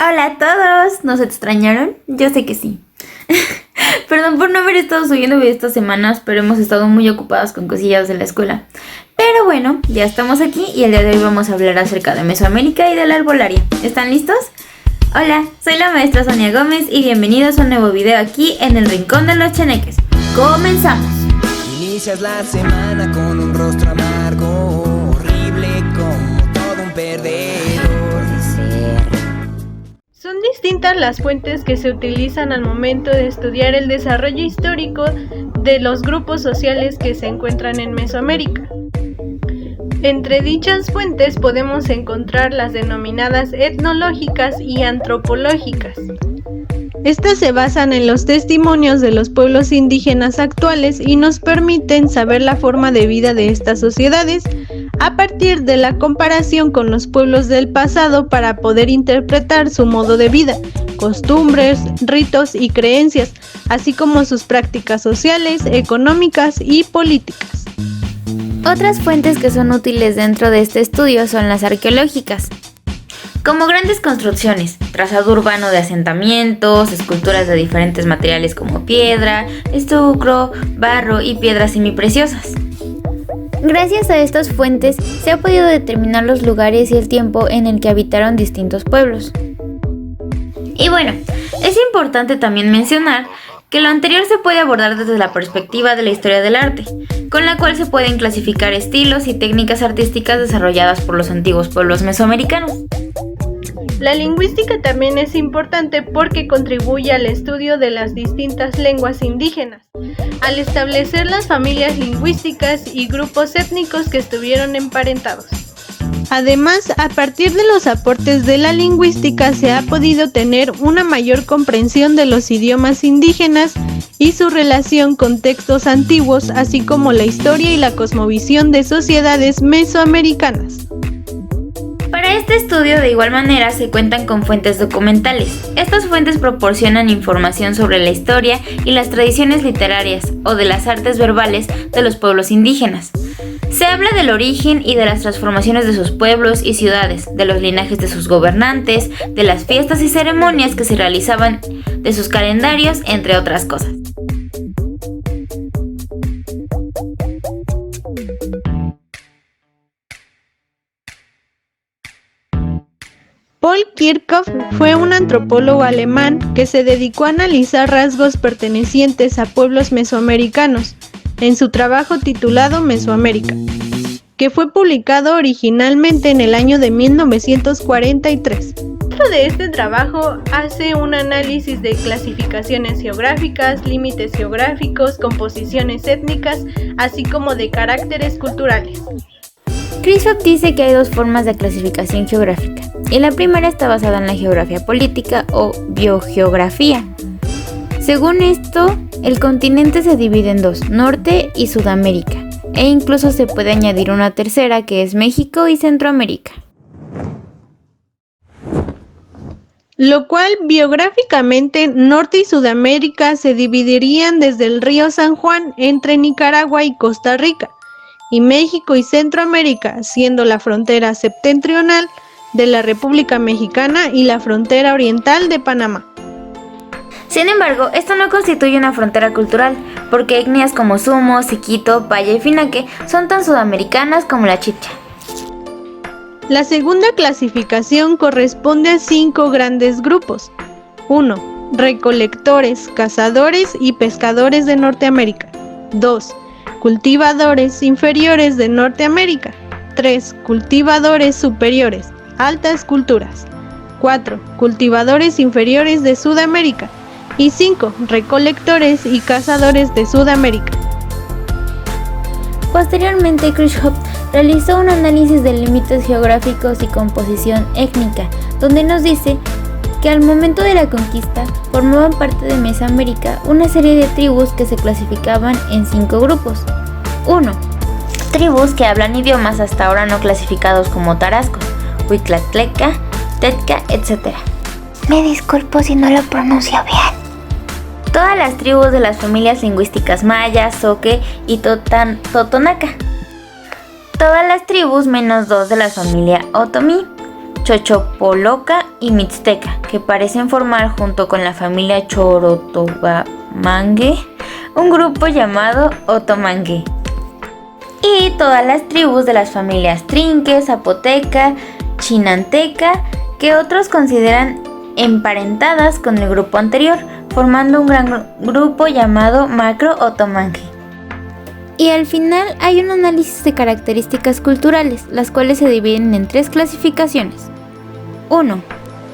Hola a todos, ¿nos extrañaron? Yo sé que sí. Perdón por no haber estado subiendo videos estas semanas, pero hemos estado muy ocupadas con cosillas de la escuela. Pero bueno, ya estamos aquí y el día de hoy vamos a hablar acerca de Mesoamérica y de la arbolaria. ¿Están listos? Hola, soy la maestra Sonia Gómez y bienvenidos a un nuevo video aquí en el Rincón de los Cheneques. ¡Comenzamos! Inicias la semana con un rostro amargo, horrible como todo un perdedor. Son distintas las fuentes que se utilizan al momento de estudiar el desarrollo histórico de los grupos sociales que se encuentran en Mesoamérica. Entre dichas fuentes podemos encontrar las denominadas etnológicas y antropológicas. Estas se basan en los testimonios de los pueblos indígenas actuales y nos permiten saber la forma de vida de estas sociedades a partir de la comparación con los pueblos del pasado para poder interpretar su modo de vida, costumbres, ritos y creencias, así como sus prácticas sociales, económicas y políticas. Otras fuentes que son útiles dentro de este estudio son las arqueológicas, como grandes construcciones, trazado urbano de asentamientos, esculturas de diferentes materiales como piedra, estuco, barro y piedras semipreciosas. Gracias a estas fuentes se ha podido determinar los lugares y el tiempo en el que habitaron distintos pueblos. Y bueno, es importante también mencionar que lo anterior se puede abordar desde la perspectiva de la historia del arte, con la cual se pueden clasificar estilos y técnicas artísticas desarrolladas por los antiguos pueblos mesoamericanos. La lingüística también es importante porque contribuye al estudio de las distintas lenguas indígenas, al establecer las familias lingüísticas y grupos étnicos que estuvieron emparentados. Además, a partir de los aportes de la lingüística se ha podido tener una mayor comprensión de los idiomas indígenas y su relación con textos antiguos, así como la historia y la cosmovisión de sociedades mesoamericanas. Para este estudio, de igual manera, se cuentan con fuentes documentales. Estas fuentes proporcionan información sobre la historia y las tradiciones literarias o de las artes verbales de los pueblos indígenas. Se habla del origen y de las transformaciones de sus pueblos y ciudades, de los linajes de sus gobernantes, de las fiestas y ceremonias que se realizaban, de sus calendarios, entre otras cosas. Paul Kirchhoff fue un antropólogo alemán que se dedicó a analizar rasgos pertenecientes a pueblos mesoamericanos en su trabajo titulado Mesoamérica, que fue publicado originalmente en el año de 1943. Dentro de este trabajo hace un análisis de clasificaciones geográficas, límites geográficos, composiciones étnicas, así como de caracteres culturales. Kirchhoff dice que hay dos formas de clasificación geográfica, y la primera está basada en la geografía política o biogeografía. Según esto, el continente se divide en dos, Norte y Sudamérica, e incluso se puede añadir una tercera que es México y Centroamérica. Lo cual biográficamente Norte y Sudamérica se dividirían desde el río San Juan entre Nicaragua y Costa Rica, y México y Centroamérica siendo la frontera septentrional de la República Mexicana y la frontera oriental de Panamá. Sin embargo, esto no constituye una frontera cultural, porque etnias como Sumo, Siquito, Paya y Finaque son tan sudamericanas como la Chibcha. La segunda clasificación corresponde a 5 grandes grupos. 1. Recolectores, cazadores y pescadores de Norteamérica. 2. Cultivadores inferiores de Norteamérica. 3. Cultivadores superiores, altas culturas. 4. Cultivadores inferiores de Sudamérica. Y 5. Recolectores y cazadores de Sudamérica. Posteriormente, Kirchhoff realizó un análisis de límites geográficos y composición étnica, donde nos dice que al momento de la conquista formaban parte de Mesoamérica una serie de tribus que se clasificaban en 5 grupos. 1. Tribus que hablan idiomas hasta ahora no clasificados como tarascos, huitlatleca, tetka, etc. Me disculpo si no lo pronuncio bien. Todas las tribus de las familias lingüísticas maya, zoque y totonaca. Todas las tribus menos 2 de la familia otomí, chochopoloca y mixteca, que parecen formar junto con la familia Chorotobamangue un grupo llamado Otomangue. Y todas las tribus de las familias Trinque, Zapoteca, Chinanteca, que otros consideran emparentadas con el grupo anterior, formando un gran grupo llamado Macro-Otomangue. Y al final hay un análisis de características culturales, las cuales se dividen en 3 clasificaciones. 1.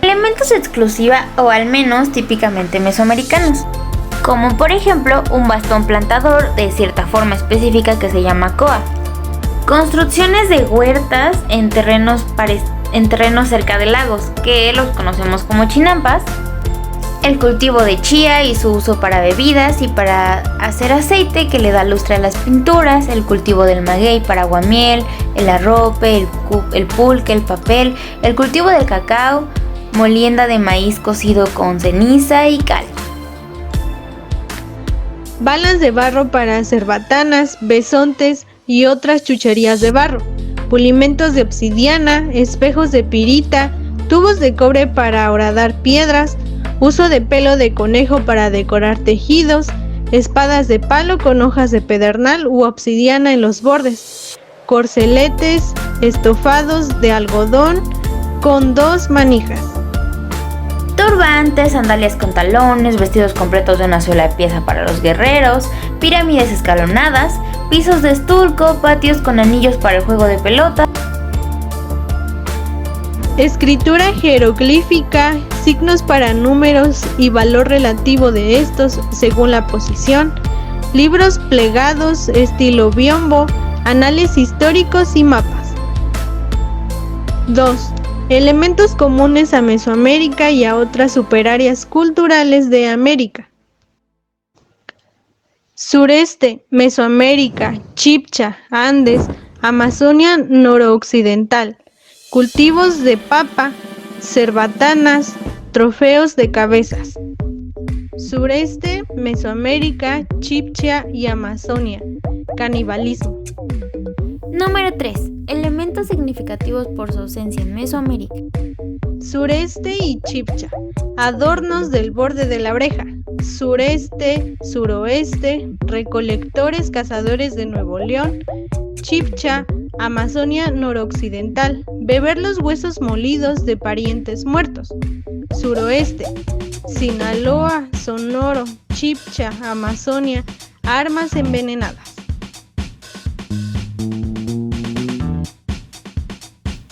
Elementos exclusiva o al menos típicamente mesoamericanos, como por ejemplo un bastón plantador de cierta forma específica que se llama coa. Construcciones de huertas en terrenos cerca de lagos, que los conocemos como chinampas. El cultivo de chía y su uso para bebidas y para hacer aceite que le da lustre a las pinturas. El cultivo del maguey para aguamiel, el arrope, el pulque, el papel. El cultivo del cacao, molienda de maíz cocido con ceniza y cal. Balas de barro para cerbatanas, besontes y otras chucherías de barro, pulimentos de obsidiana, espejos de pirita, tubos de cobre para horadar piedras, uso de pelo de conejo para decorar tejidos, espadas de palo con hojas de pedernal u obsidiana en los bordes, corceletes, estofados de algodón con 2 manijas. Turbantes, sandalias con talones, vestidos completos de una sola pieza para los guerreros, pirámides escalonadas, pisos de estuco, patios con anillos para el juego de pelota. Escritura jeroglífica, signos para números y valor relativo de estos según la posición, libros plegados estilo biombo, anales históricos y mapas. 2. Elementos comunes a Mesoamérica y a otras superáreas culturales de América. Sureste, Mesoamérica, Chibcha, Andes, Amazonia noroccidental. Cultivos de papa, cerbatanas, trofeos de cabezas. Sureste, Mesoamérica, Chibcha y Amazonia. Canibalismo. Número 3. Elementos significativos por su ausencia en Mesoamérica. Sureste y Chibcha. Adornos del borde de la oreja. Sureste, suroeste, recolectores cazadores de Nuevo León. Chibcha, Amazonia noroccidental. Beber los huesos molidos de parientes muertos. Suroeste, Sinaloa, Sonoro, Chibcha, Amazonia. Armas envenenadas.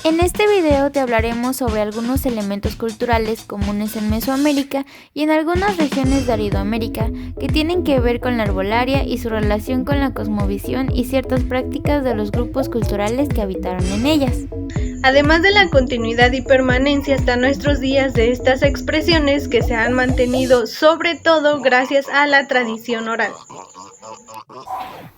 En este video te hablaremos sobre algunos elementos culturales comunes en Mesoamérica y en algunas regiones de Aridoamérica que tienen que ver con la herbolaria y su relación con la cosmovisión y ciertas prácticas de los grupos culturales que habitaron en ellas. Además de la continuidad y permanencia hasta nuestros días de estas expresiones que se han mantenido sobre todo gracias a la tradición oral.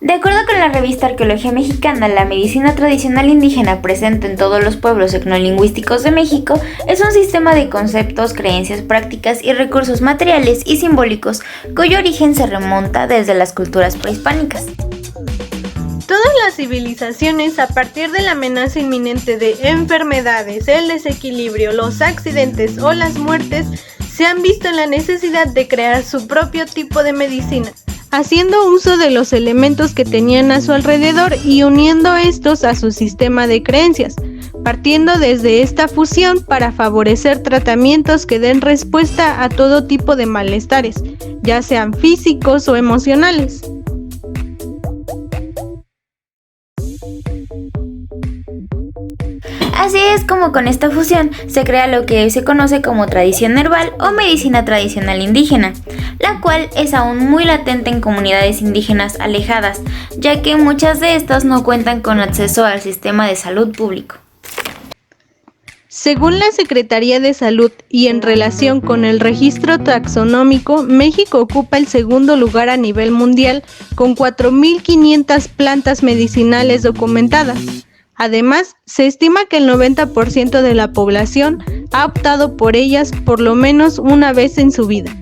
De acuerdo con la revista Arqueología Mexicana, la medicina tradicional indígena presente en todos los pueblos etnolingüísticos de México es un sistema de conceptos, creencias, prácticas y recursos materiales y simbólicos cuyo origen se remonta desde las culturas prehispánicas. Todas las civilizaciones, a partir de la amenaza inminente de enfermedades, el desequilibrio, los accidentes o las muertes, se han visto en la necesidad de crear su propio tipo de medicina, haciendo uso de los elementos que tenían a su alrededor y uniendo estos a su sistema de creencias, partiendo desde esta fusión para favorecer tratamientos que den respuesta a todo tipo de malestares, ya sean físicos o emocionales. Así es como con esta fusión se crea lo que hoy se conoce como tradición herbal o medicina tradicional indígena, la cual es aún muy latente en comunidades indígenas alejadas, ya que muchas de estas no cuentan con acceso al sistema de salud público. Según la Secretaría de Salud y en relación con el registro taxonómico, México ocupa el segundo lugar a nivel mundial con 4.500 plantas medicinales documentadas. Además, se estima que el 90% de la población ha optado por ellas por lo menos una vez en su vida.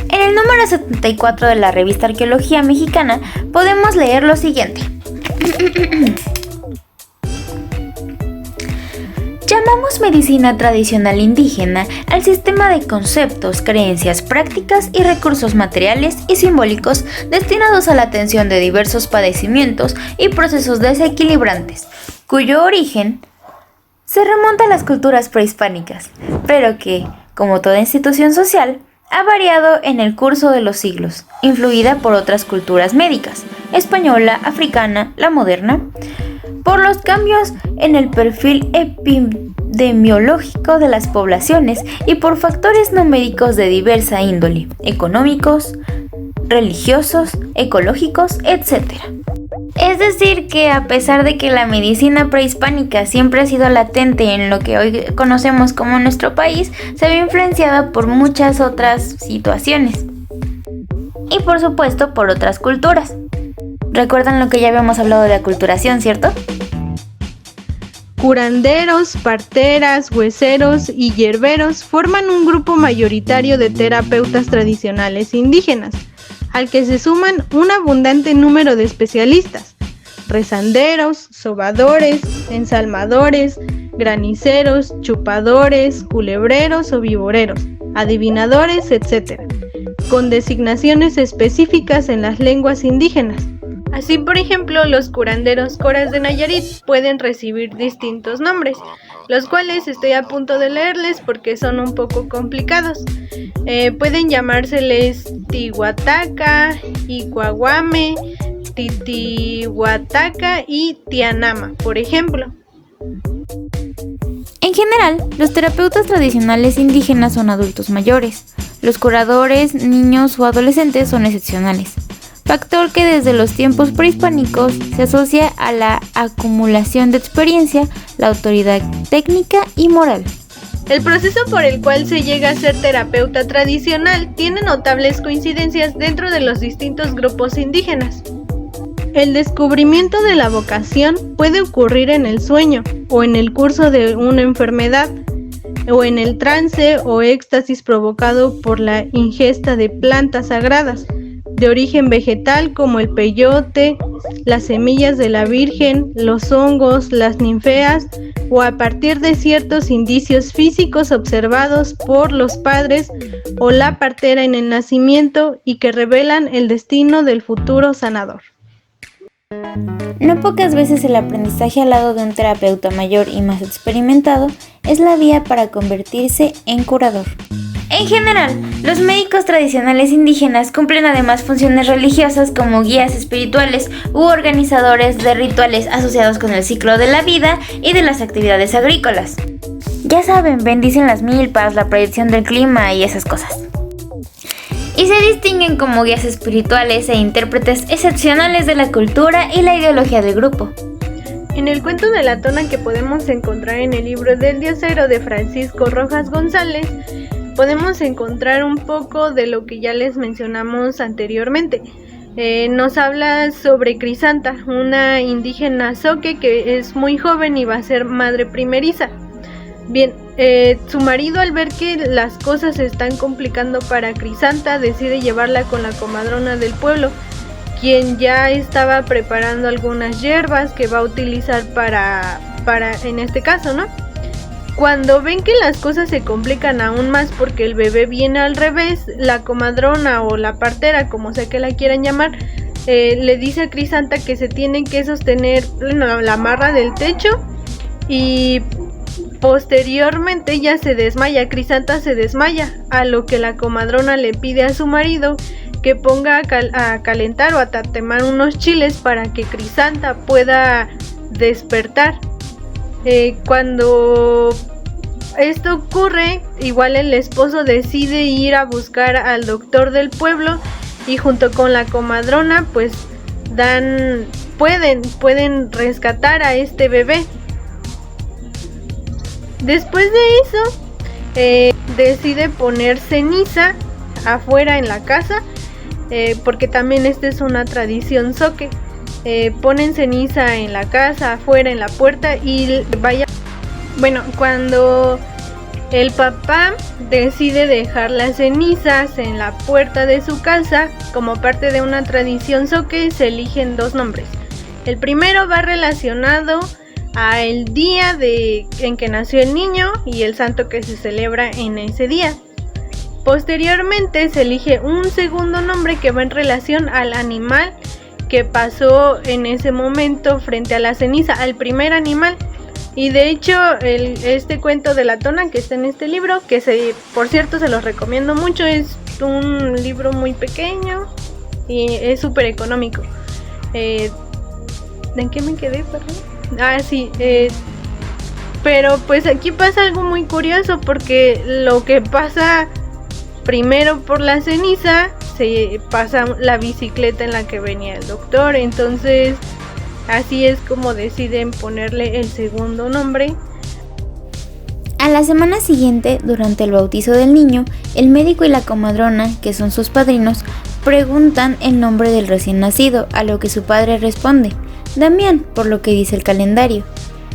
En el número 74 de la revista Arqueología Mexicana podemos leer lo siguiente. Llamamos medicina tradicional indígena al sistema de conceptos, creencias, prácticas y recursos materiales y simbólicos destinados a la atención de diversos padecimientos y procesos desequilibrantes, cuyo origen se remonta a las culturas prehispánicas, pero que, como toda institución social, ha variado en el curso de los siglos, influida por otras culturas médicas, española, africana, la moderna, por los cambios en el perfil epidemiológico de las poblaciones y por factores no médicos de diversa índole, económicos, religiosos, ecológicos, etc. Es decir que a pesar de que la medicina prehispánica siempre ha sido latente en lo que hoy conocemos como nuestro país, se ve influenciada por muchas otras situaciones y por supuesto por otras culturas. ¿Recuerdan lo que ya habíamos hablado de aculturación, cierto? Curanderos, parteras, hueseros y hierberos forman un grupo mayoritario de terapeutas tradicionales indígenas, al que se suman un abundante número de especialistas: rezanderos, sobadores, ensalmadores, graniceros, chupadores, culebreros o vivoreros, adivinadores, etc., con designaciones específicas en las lenguas indígenas. Así, por ejemplo, los curanderos coras de Nayarit pueden recibir distintos nombres, los cuales estoy a punto de leerles porque son un poco complicados. Pueden llamárseles Tihuataca, Icuaguame, Titihuataca y Tianama, por ejemplo. En general, los terapeutas tradicionales indígenas son adultos mayores. Los curadores, niños o adolescentes son excepcionales, factor que desde los tiempos prehispánicos se asocia a la acumulación de experiencia, la autoridad técnica y moral. El proceso por el cual se llega a ser terapeuta tradicional tiene notables coincidencias dentro de los distintos grupos indígenas. El descubrimiento de la vocación puede ocurrir en el sueño, o en el curso de una enfermedad, o en el trance o éxtasis provocado por la ingesta de plantas sagradas, de origen vegetal como el peyote, las semillas de la virgen, los hongos, las ninfeas, o a partir de ciertos indicios físicos observados por los padres o la partera en el nacimiento y que revelan el destino del futuro sanador. No pocas veces el aprendizaje al lado de un terapeuta mayor y más experimentado es la vía para convertirse en curador. En general, los médicos tradicionales indígenas cumplen además funciones religiosas como guías espirituales u organizadores de rituales asociados con el ciclo de la vida y de las actividades agrícolas. Ya saben, bendicen las milpas, la predicción del clima y esas cosas. Y se distinguen como guías espirituales e intérpretes excepcionales de la cultura y la ideología del grupo. En el cuento de la tona que podemos encontrar en el libro del Diosero de Francisco Rojas González, podemos encontrar un poco de lo que ya les mencionamos anteriormente. Nos habla sobre Crisanta, una indígena zoque que es muy joven y va a ser madre primeriza. Bien, su marido, al ver que las cosas se están complicando para Crisanta, decide llevarla con la comadrona del pueblo, quien ya estaba preparando algunas hierbas que va a utilizar para en este caso, ¿no? Cuando ven que las cosas se complican aún más porque el bebé viene al revés, la comadrona o la partera, como sea que la quieran llamar, le dice a Crisanta que se tienen que sostener la amarra del techo y posteriormente ella se desmaya. Crisanta se desmaya, a lo que la comadrona le pide a su marido que ponga a calentar o a tatemar unos chiles para que Crisanta pueda despertar. Cuando esto ocurre, igual el esposo decide ir a buscar al doctor del pueblo y junto con la comadrona pues pueden rescatar a este bebé. Después de eso decide poner ceniza afuera en la casa, porque también esta es una tradición zoque. Ponen ceniza en la casa, afuera, en la puerta y vaya. Bueno, cuando el papá decide dejar las cenizas en la puerta de su casa, como parte de una tradición zoque, se eligen dos nombres. El primero va relacionado al día en que nació el niño y el santo que se celebra en ese día. Posteriormente se elige un segundo nombre que va en relación al animal que pasó en ese momento frente a la ceniza, al primer animal. Y de hecho este cuento de la Tona que está en este libro, que por cierto se los recomiendo mucho, es un libro muy pequeño y es súper económico. ¿En qué me quedé, perdón? Sí, pero pues aquí pasa algo muy curioso, porque lo que pasa primero por la ceniza, se pasa la bicicleta en la que venía el doctor, entonces así es como deciden ponerle el segundo nombre. A la semana siguiente, durante el bautizo del niño, el médico y la comadrona, que son sus padrinos, preguntan el nombre del recién nacido, a lo que su padre responde: Damián, por lo que dice el calendario.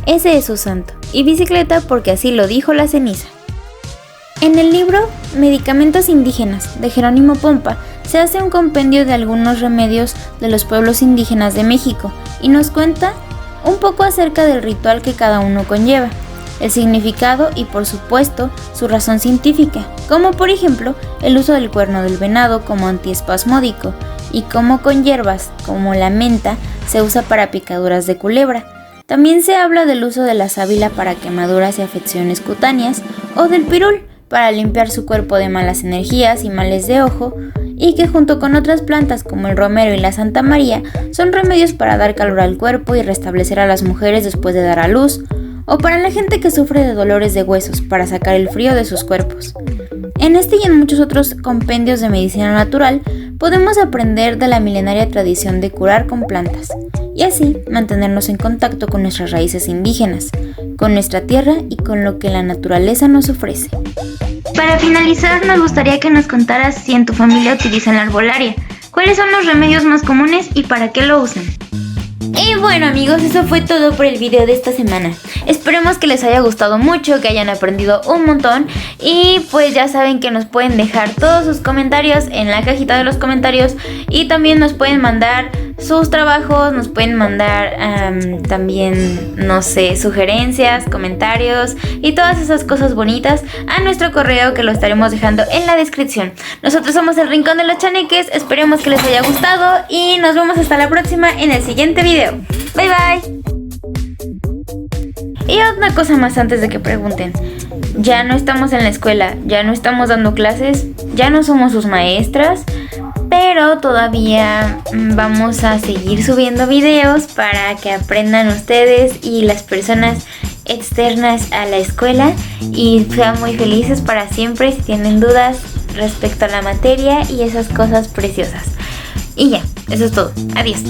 Ese es su santo, y bicicleta porque así lo dijo la ceniza. En el libro Medicamentos Indígenas, de Jerónimo Pompa, se hace un compendio de algunos remedios de los pueblos indígenas de México y nos cuenta un poco acerca del ritual que cada uno conlleva, el significado y por supuesto su razón científica, como por ejemplo el uso del cuerno del venado como antiespasmódico y cómo con hierbas como la menta se usa para picaduras de culebra. También se habla del uso de la sábila para quemaduras y afecciones cutáneas o del pirul para limpiar su cuerpo de malas energías y males de ojo, y que junto con otras plantas como el romero y la Santa María son remedios para dar calor al cuerpo y restablecer a las mujeres después de dar a luz, o para la gente que sufre de dolores de huesos para sacar el frío de sus cuerpos. En este y en muchos otros compendios de medicina natural podemos aprender de la milenaria tradición de curar con plantas y así mantenernos en contacto con nuestras raíces indígenas, con nuestra tierra y con lo que la naturaleza nos ofrece. Para finalizar, nos gustaría que nos contaras si en tu familia utilizan la arbolaria, cuáles son los remedios más comunes y para qué lo usan. Y bueno amigos, eso fue todo por el video de esta semana. Esperemos que les haya gustado mucho, que hayan aprendido un montón y pues ya saben que nos pueden dejar todos sus comentarios en la cajita de los comentarios y también nos pueden mandar sus trabajos, nos pueden mandar también, no sé, sugerencias, comentarios y todas esas cosas bonitas a nuestro correo que lo estaremos dejando en la descripción. Nosotros somos El Rincón de los Chaneques, esperemos que les haya gustado y nos vemos hasta la próxima en el siguiente video. Bye bye. Y otra cosa más antes de que pregunten. Ya no estamos en la escuela, ya no estamos dando clases, ya no somos sus maestras, pero todavía vamos a seguir subiendo videos para que aprendan ustedes y las personas externas a la escuela y sean muy felices para siempre si tienen dudas respecto a la materia y esas cosas preciosas. Y ya, eso es todo. Adiós.